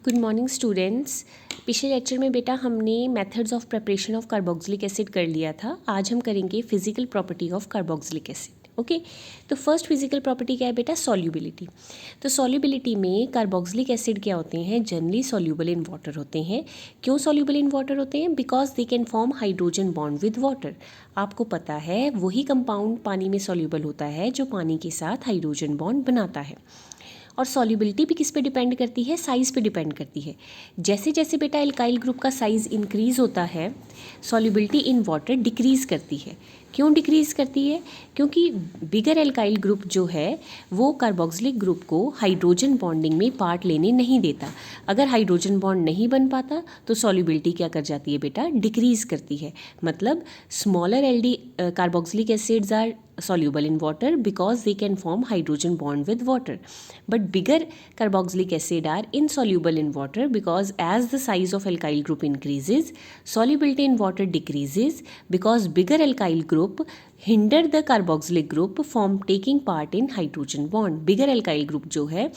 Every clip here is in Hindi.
Good morning students. पिछले लेक्चर में बेटा हमने methods of preparation of carboxylic acid कर लिया था। आज हम करेंगे physical property of carboxylic acid. Okay, तो फर्स्ट फिजिकल प्रॉपर्टी क्या है बेटा? सॉल्युबिलिटी। तो सॉल्युबिलिटी में कार्बोक्सिलिक एसिड क्या होते हैं? जनरली सॉल्युबल इन वाटर होते हैं। क्यों सॉल्युबल इन वाटर होते हैं? Because they can form hydrogen bond with water. आपको पता है वही कंपाउंड पानी में सॉल्युबल होता है जो पानी के साथ हाइड्रोजन बॉन्ड बनाता है। और सॉल्युबिलिटी भी किस पे डिपेंड करती है? साइज़ पे डिपेंड करती है। जैसे जैसे बेटा एल्काइल ग्रुप का साइज़ इंक्रीज़ होता है, सॉल्युबिलिटी इन वाटर डिक्रीज़ करती है। क्यों डिक्रीज़ करती है? क्योंकि बिगर एल्काइल ग्रुप जो है वो कार्बोक्सिलिक ग्रुप को हाइड्रोजन बॉन्डिंग में पार्ट लेने नहीं देता। अगर हाइड्रोजन बॉन्ड नहीं बन पाता तो सॉल्युबिलिटी क्या कर जाती है बेटा? डिक्रीज़ करती है। मतलब smaller aldehyde carboxylic acids are soluble in water because they can form hydrogen bond with water, but bigger carboxylic acid are insoluble in water because as the size of alkyl group increases, solubility in water decreases because bigger alkyl group hinder the carboxylic group from taking part in hydrogen bond. bigger alkyl group जो है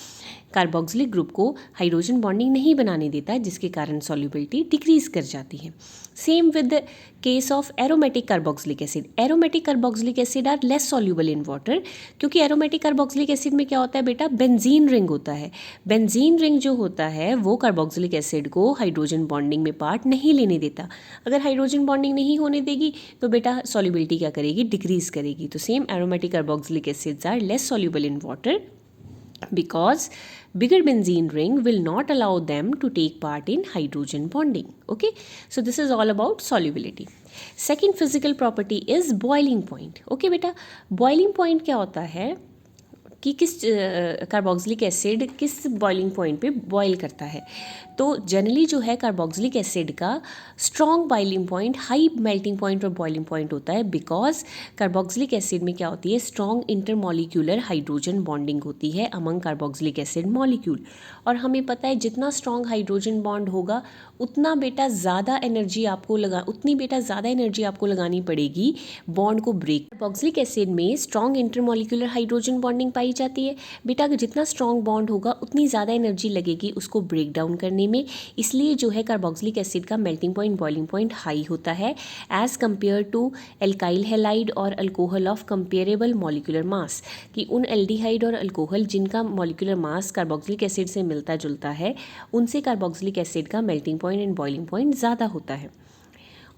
कार्बोक्सिलिक ग्रुप को हाइड्रोजन बॉन्डिंग नहीं बनाने देता, जिसके कारण सॉल्युबिलिटी डिक्रीज कर जाती है। Same with the case of aromatic carboxylic acid. Aromatic carboxylic acid are less soluble in water, क्योंकि एरोमेटिक कार्बोक्सिलिक एसिड में क्या होता है बेटा? बेंजीन रिंग होता है। बेंजीन रिंग जो होता है वो कार्बोक्सिलिक एसिड को हाइड्रोजन बॉन्डिंग में पार्ट नहीं लेने देता। अगर हाइड्रोजन बॉन्डिंग नहीं होने देगी तो बेटा सॉल्युबिलिटी क्या करेगी? डिक्रीज करेगी। तो same aromatic carboxylic acids are less soluble in water because bigger benzene ring will not allow them to take part in hydrogen bonding. Okay, so this is all about solubility. Second physical property is boiling point. Okay beta, boiling point क्या होता है कि किस कार्बोक्सिलिक एसिड किस बॉइलिंग पॉइंट पे बॉयल करता है। तो जनरली जो है कार्बोक्सिलिक एसिड का strong boiling point high melting point और बॉइलिंग पॉइंट होता है, बिकॉज कार्बोक्सिलिक एसिड में क्या होती है? स्ट्रॉन्ग इंटरमॉलिक्यूलर हाइड्रोजन बॉन्डिंग होती है अमंग कार्बोक्सिलिक एसिड मॉलिक्यूल। और हमें पता है जितना स्ट्रॉन्ग हाइड्रोजन बॉन्ड होगा उतना बेटा ज़्यादा एनर्जी आपको लगानी पड़ेगी बॉन्ड को ब्रेक। कार्बोक्सिलिक एसिड में स्ट्रॉन्ग इंटरमॉलिक्यूलर हाइड्रोजन बॉन्डिंग पाई जाती है। बेटा जितना स्ट्रॉन्ग बॉन्ड होगा उतनी ज़्यादा एनर्जी लगेगी उसको ब्रेक डाउन करने में, इसलिए जो है कार्बोक्सिलिक एसिड का melting point boiling point high होता है as compare to alkyl halide और alcohol of comparable molecular mass. कि उन एल्डिहाइड और अल्कोहल जिनका मॉलिक्यूलर मास कार्बोक्सिलिक एसिड से मिलता जुलता है उनसे कार्बोक्सिलिक एसिड का melting point and boiling point ज़्यादा होता है।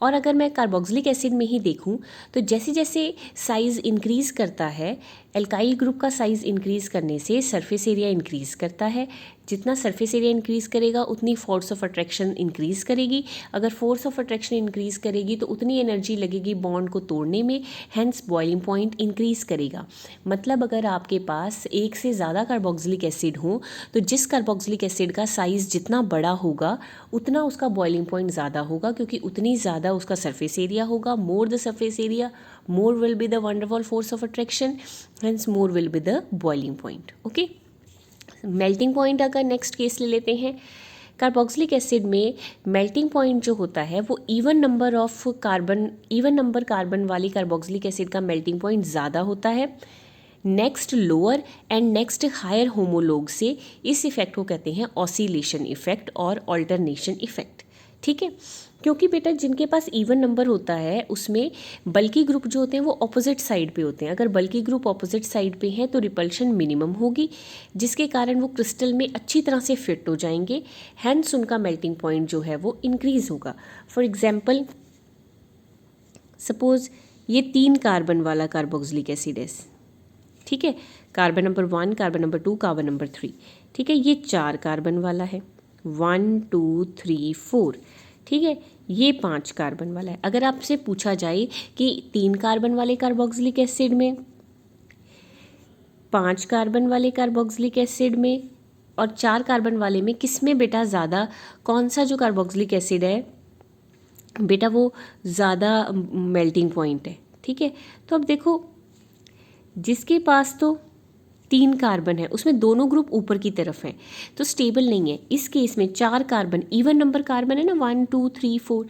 और अगर मैं कार्बोक्सिलिक एसिड में ही देखूं तो जैसे जैसे साइज़ इंक्रीज़ करता है, एल्काइल ग्रुप का साइज़ इंक्रीज़ करने से सरफेस एरिया इंक्रीज़ करता है। जितना सरफेस एरिया इंक्रीज़ करेगा उतनी फोर्स ऑफ अट्रैक्शन इंक्रीज़ करेगी। अगर फोर्स ऑफ अट्रैक्शन इंक्रीज़ करेगी तो उतनी एनर्जी लगेगी बॉन्ड को तोड़ने में, हैंस बॉइलिंग पॉइंट इंक्रीज़ करेगा। मतलब अगर आपके पास एक से ज़्यादा कार्बोक्सिलिक एसिड हो तो जिस कार्बोक्सिलिक एसिड का साइज़ जितना बड़ा होगा उतना उसका बॉइलिंग पॉइंट ज़्यादा होगा, क्योंकि उतनी ज़्यादा उसका सरफेस एरिया होगा। More the surface area more will be the van der Waals force of attraction, hence more will be the boiling point. Okay, melting point अगर नेक्स्ट केस ले लेते हैं, कार्बोक्सिलिक एसिड में मेल्टिंग पॉइंट जो होता है वो इवन नंबर कार्बन वाली कार्बोक्सिलिक एसिड का मेल्टिंग पॉइंट ज़्यादा होता है next lower and next higher homologue से। इस इफेक्ट को कहते हैं ऑसिलेशन इफेक्ट और ऑल्टरनेशन इफेक्ट। ठीक है, क्योंकि बेटा जिनके पास इवन नंबर होता है उसमें बल्कि ग्रुप जो होते हैं वो ऑपोजिट साइड पे होते हैं। अगर बल्कि ग्रुप ऑपोजिट साइड पे हैं तो रिपल्शन मिनिमम होगी, जिसके कारण वो क्रिस्टल में अच्छी तरह से फिट हो जाएंगे, हैंस उनका मेल्टिंग पॉइंट जो है वो इंक्रीज होगा। फॉर एग्जाम्पल सपोज ये 3 कार्बन वाला कार्बोक्सिलिक एसिड है, ठीक है, carbon number 1, carbon number 2, carbon number 3। ठीक है, ये 4 कार्बन वाला है, 1 2 3 4। ठीक है, ये 5 कार्बन वाला है। अगर आपसे पूछा जाए कि 3 कार्बन वाले कार्बोक्सिलिक एसिड में, 5 कार्बन वाले कार्बोक्सिलिक एसिड में और 4 कार्बन वाले में किस में बेटा ज़्यादा, कौन सा जो कार्बोक्सिलिक एसिड है बेटा वो ज़्यादा मेल्टिंग पॉइंट है? ठीक है, तो अब देखो जिसके पास तो 3 कार्बन है उसमें दोनों ग्रुप ऊपर की तरफ हैं तो स्टेबल नहीं है। इस केस में 4 कार्बन इवन नंबर कार्बन है ना, 1 2 3 4,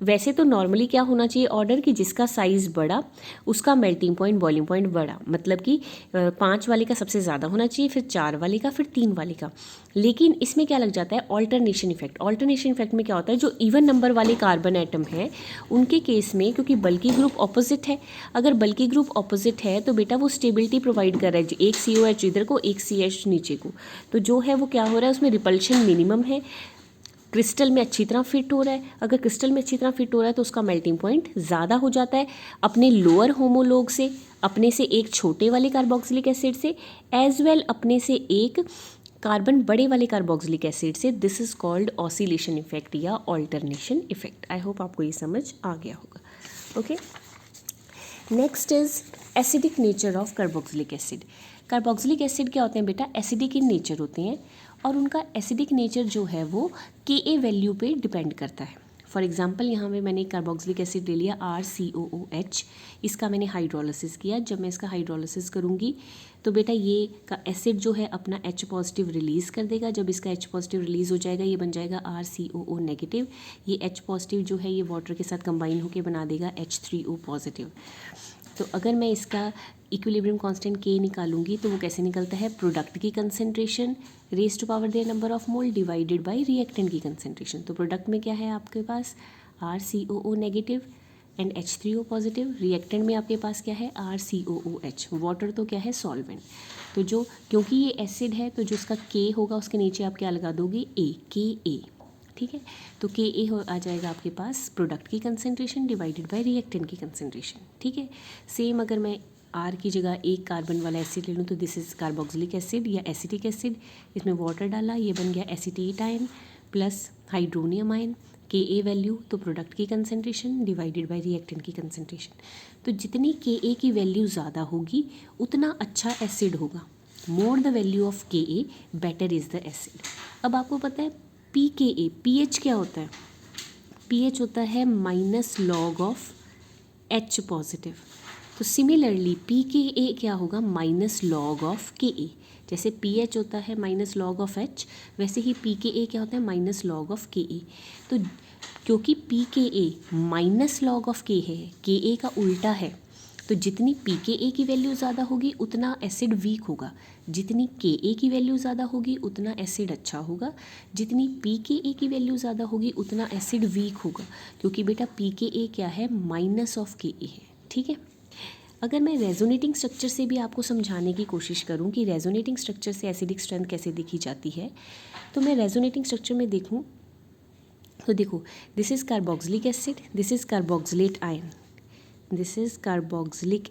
वैसे तो नॉर्मली क्या होना चाहिए ऑर्डर कि जिसका साइज़ बड़ा उसका मेल्टिंग पॉइंट बॉइलिंग पॉइंट बड़ा, मतलब कि 5 वाले का सबसे ज़्यादा होना चाहिए, फिर 4 वाले का, फिर 3 वाले का। लेकिन इसमें क्या लग जाता है ऑल्टरनेशन इफेक्ट। ऑल्टरनेशन इफेक्ट में क्या होता है, जो इवन नंबर वाले कार्बन एटम हैं उनके केस में, क्योंकि बल्कि ग्रुप ऑपोजिट है, अगर बल्कि ग्रुप ऑपोजिट है तो बेटा वो स्टेबिलिटी प्रोवाइड कर रहा है, एक COH इधर को एक CH नीचे को, तो जो है वो क्या हो रहा है उसमें रिपल्शन मिनिमम है, क्रिस्टल में अच्छी तरह फिट हो रहा है। अगर क्रिस्टल में अच्छी तरह फिट हो रहा है तो उसका मेल्टिंग पॉइंट ज़्यादा हो जाता है अपने लोअर होमोलोग से, अपने से एक छोटे वाले कार्बोक्सिलिक एसिड से, एज वेल अपने से एक कार्बन बड़े वाले कार्बोक्सिलिक एसिड से। This is called oscillation effect या ऑल्टरनेशन इफेक्ट। आई होप आपको ये समझ आ गया होगा। Okay, next is acidic nature of carboxylic acid. Carboxylic acid क्या होते हैं बेटा, एसिडिक इन नेचर होते हैं और उनका एसिडिक नेचर जो है वो Ka वैल्यू पे डिपेंड करता है। फॉर एग्जांपल यहाँ पे मैंने कार्बोक्सिलिक एसिड ले लिया RCOOH, इसका मैंने हाइड्रोलिसिस किया। जब मैं इसका हाइड्रोलिसिस करूँगी तो बेटा ये का एसिड जो है अपना H पॉजिटिव रिलीज़ कर देगा। जब इसका H पॉजिटिव रिलीज़ हो जाएगा ये बन जाएगा RCOO नेगेटिव। ये H पॉजिटिव जो है ये वाटर के साथ कंबाइन होकर बना देगा H3O पॉजिटिव। तो अगर मैं इसका इक्विलिब्रियम कांस्टेंट K निकालूंगी तो वो कैसे निकलता है, प्रोडक्ट की concentration raise to power their number of mole divided by reactant की कंसेंट्रेशन। तो प्रोडक्ट में क्या है आपके पास RCOO negative and H3O positive, reactant में आपके पास क्या है RCOOH। वाटर तो क्या है सॉल्वेंट। तो जो क्योंकि ये एसिड है तो जो इसका K होगा उसके नीचे आप क्या लगा दोगे A, KA, ठीक है। तो Ka हो आ जाएगा आपके पास प्रोडक्ट की कंसेंट्रेशन डिवाइडेड बाय रिएक्टेंट की कंसेंट्रेशन, ठीक है। सेम अगर मैं R की जगह एक कार्बन वाला एसिड ले लूँ तो दिस इज़ कार्बोक्सिलिक एसिड या एसिटिक एसिड। इसमें वाटर डाला, ये बन गया acetate ion plus hydronium ion. Ka value तो प्रोडक्ट की कंसेंट्रेशन डिवाइडेड बाय रिएक्टेंट की कंसेंट्रेशन। तो जितनी Ka की वैल्यू ज़्यादा होगी उतना अच्छा एसिड होगा। More the value of Ka better is the acid. अब आपको पता है pKa, pH क्या होता है, pH होता है minus log of H positive. तो सिमिलरली pKa क्या होगा, माइनस लॉग ऑफ Ka। जैसे pH होता है माइनस लॉग ऑफ H, वैसे ही pKa क्या होता है माइनस लॉग ऑफ Ka। तो क्योंकि pKa minus log of K है, Ka का उल्टा है, तो जितनी pKa की वैल्यू ज़्यादा होगी उतना एसिड वीक होगा, जितनी Ka की वैल्यू ज़्यादा होगी उतना एसिड अच्छा होगा, जितनी pKa की वैल्यू ज़्यादा होगी उतना एसिड वीक होगा, क्योंकि बेटा pKa क्या है माइनस ऑफ Ka है, ठीक है। अगर मैं रेजोनेटिंग स्ट्रक्चर से भी आपको समझाने की कोशिश करूं कि रेजोनेटिंग स्ट्रक्चर से एसिडिक स्ट्रेंथ कैसे देखी जाती है, तो मैं रेजोनेटिंग स्ट्रक्चर में देखूं तो देखो this is carboxylic acid, this is carboxylate ion, this is carboxylic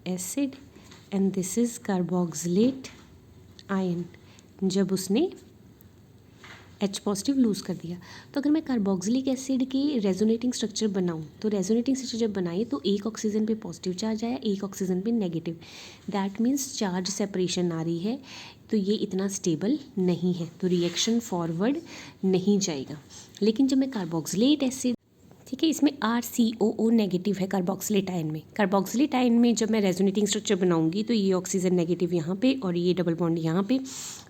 acid and this is carboxylate ion. जब उसने H पॉजिटिव लूज़ कर दिया, तो अगर मैं कार्बोक्सिलिक एसिड की रेजोनेटिंग स्ट्रक्चर बनाऊं तो रेजोनेटिंग स्ट्रक्चर जब बनाए तो एक ऑक्सीजन पे पॉजिटिव चार्ज आया, एक ऑक्सीजन पे negative, that means charge separation आ रही है, तो ये इतना स्टेबल नहीं है, तो रिएक्शन फॉरवर्ड नहीं जाएगा। लेकिन जब मैं कार्बोक्सिलेट एसिड, ठीक है, इसमें RCOO नेगेटिव है कार्बोक्सिलेट आयन में। कार्बोक्सिलेट आयन में जब मैं रेजोनेटिंग स्ट्रक्चर बनाऊंगी तो ये ऑक्सीजन नेगेटिव यहाँ पे और ये डबल बॉन्ड यहाँ पे,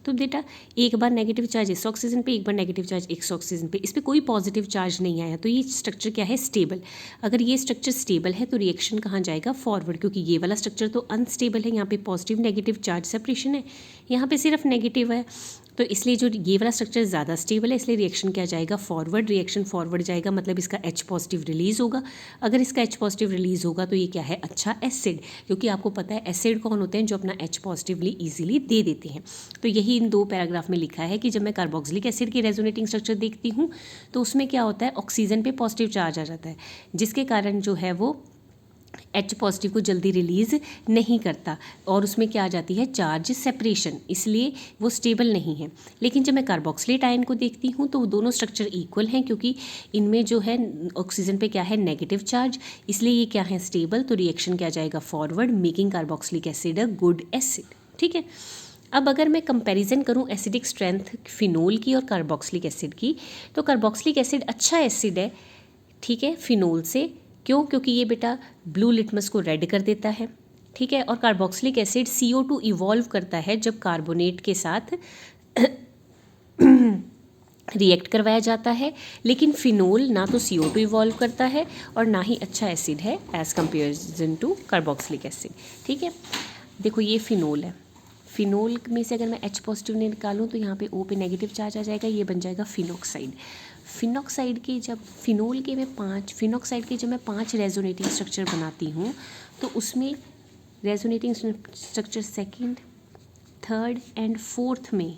तो बेटा एक बार नेगेटिव चार्ज इस ऑक्सीजन पे, एक बार नेगेटिव चार्ज इस ऑक्सीजन पे, इस पर कोई पॉजिटिव चार्ज नहीं आया, तो ये स्ट्रक्चर क्या है स्टेबल। अगर ये स्ट्रक्चर स्टेबल है तो रिएक्शन कहाँ जाएगा फॉरवर्ड, क्योंकि ये वाला स्ट्रक्चर तो अनस्टेबल है, यहाँ पे पॉजिटिव नेगेटिव चार्ज सेपरेशन है, यहाँ पे सिर्फ नेगेटिव है, तो इसलिए जो ये वाला स्ट्रक्चर ज़्यादा स्टेबल है, इसलिए रिएक्शन क्या जाएगा फॉरवर्ड। रिएक्शन फॉरवर्ड जाएगा मतलब इसका H पॉजिटिव रिलीज़ होगा। अगर इसका H पॉजिटिव रिलीज़ होगा तो ये क्या है अच्छा एसिड, क्योंकि आपको पता है एसिड कौन होते हैं जो अपना H पॉजिटिवली ईजिली दे देते हैं। तो यही इन 2 पैराग्राफ में लिखा है कि जब मैं कार्बोक्सिलिक एसिड की रेजोनेटिंग स्ट्रक्चर देखती हूँ तो उसमें क्या होता है ऑक्सीजन पे पॉजिटिव चार्ज आ जाता है, जिसके कारण जो है वो H पॉजिटिव को जल्दी रिलीज़ नहीं करता और उसमें क्या आ जाती है चार्ज सेपरेशन, इसलिए वो स्टेबल नहीं है। लेकिन जब मैं कार्बोक्सिलेट आयन को देखती हूँ तो वो दोनों स्ट्रक्चर इक्वल हैं, क्योंकि इनमें जो है ऑक्सीजन पे क्या है नेगेटिव चार्ज, इसलिए ये क्या है स्टेबल, तो रिएक्शन क्या जाएगा forward, making carboxylic acid a good acid, ठीक है। अब अगर मैं कंपैरिजन करूं एसिडिक स्ट्रेंथ फिनोल की और कार्बोक्सिलिक एसिड की, तो कार्बोक्सिलिक एसिड अच्छा एसिड है, ठीक है, फिनोल से। क्यों, क्योंकि ये बेटा ब्लू लिटमस को रेड कर देता है, ठीक है, और कार्बोक्सिलिक एसिड CO2 इवॉल्व करता है जब कार्बोनेट के साथ रिएक्ट करवाया जाता है, लेकिन फिनोल ना तो CO2 इवॉल्व करता है और ना ही अच्छा एसिड है as comparison to carboxylic acid. ठीक है, देखो ये फिनोल है, फिनोल में से अगर मैं H पॉजिटिव निकालूँ तो यहाँ पे O पे नेगेटिव चार्ज आ जाएगा, ये बन जाएगा फिनॉक्साइड। फिनॉक्साइड के जब फिनोल के मैं 5 फिनॉक्साइड के जब मैं 5 रेजोनेटिंग स्ट्रक्चर बनाती हूँ तो उसमें resonating structure second, third and fourth में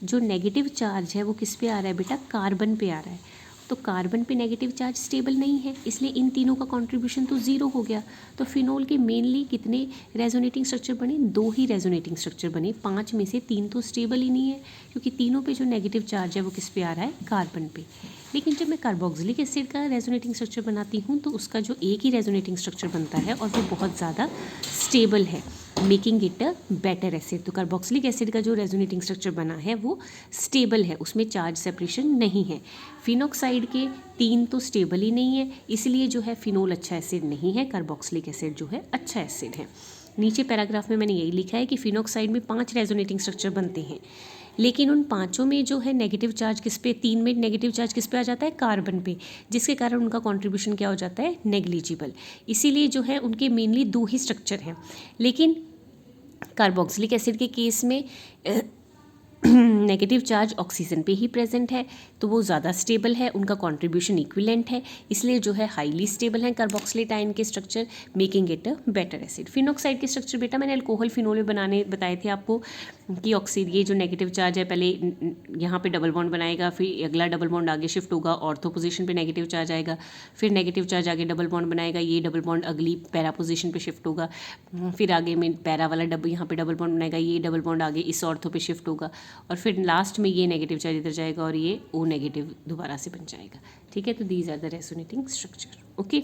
जो नेगेटिव चार्ज है वो किस पे आ रहा है बेटा, कार्बन पे आ रहा है। तो कार्बन पे नेगेटिव चार्ज स्टेबल नहीं है, इसलिए इन तीनों का कंट्रीब्यूशन तो ज़ीरो हो गया। तो फिनोल के मेनली कितने रेजोनेटिंग स्ट्रक्चर बने, 2 ही रेजोनेटिंग स्ट्रक्चर बने, 5 में से 3 तो स्टेबल ही नहीं है, क्योंकि तीनों पे जो नेगेटिव चार्ज है वो किस पे आ रहा है, कार्बन पे। लेकिन जब मैं कार्बोक्सिलिक एसिड का रेजोनेटिंग स्ट्रक्चर बनाती हूँ तो उसका जो एक ही रेजोनेटिंग स्ट्रक्चर बनता है और वो बहुत ज़्यादा स्टेबल है, making it a better acid. तो कार्बोक्सिलिक एसिड का जो रेजोनेटिंग स्ट्रक्चर बना है वो स्टेबल है, उसमें चार्ज सेपरेशन नहीं है। फिनॉक्साइड के 3 तो स्टेबल ही नहीं है, इसलिए जो है फिनोल अच्छा एसिड नहीं है, कार्बोक्सिलिक एसिड जो है अच्छा एसिड है। नीचे पैराग्राफ में मैंने यही लिखा है कि फिनॉक्साइड में 5 रेजोनेटिंग स्ट्रक्चर बनते हैं, लेकिन उन 5 में जो है नेगेटिव चार्ज किस पे, 3 में नेगेटिव चार्ज किस पे आ जाता है, कार्बन पे, जिसके कारण उनका कंट्रीब्यूशन क्या हो जाता है, नेग्लिजिबल। इसीलिए जो है उनके मेनली 2 ही स्ट्रक्चर हैं। लेकिन कार्बोक्सिलिक एसिड के केस में नेगेटिव चार्ज ऑक्सीजन पे ही प्रेजेंट है, तो वो ज़्यादा स्टेबल है, उनका कंट्रीब्यूशन इक्विवेलेंट है, इसलिए जो है हाईली स्टेबल है कार्बोक्सिलेट आयन के structure, making it a better acid. Phenoxide के स्ट्रक्चर बेटा मैंने अल्कोहल फिनोल में बनाने बताए थे आपको कि ऑक्सीड, ये जो नेगेटिव चार्ज है पहले यहाँ पे डबल बॉन्ड बनाएगा, फिर अगला डबल बॉन्ड आगे शिफ्ट होगा, ऑर्थो पोजीशन पे नेगेटिव चार्ज आएगा, फिर नेगेटिव चार्ज आगे डबल बॉन्ड बनाएगा, ये डबल बॉन्ड अगली पैरा पोजीशन पे शिफ्ट होगा, फिर आगे में पैरा वाला यहाँ पे डबल बॉन्ड बनाएगा, ये डबल बॉन्ड आगे इस ऑर्थो पे शिफ्ट होगा, और फिर लास्ट में ये नेगेटिव चार्ज इधर जाएगा और ये O नेगेटिव दोबारा से बन जाएगा। ठीक है, तो these are the resonating structure. Okay,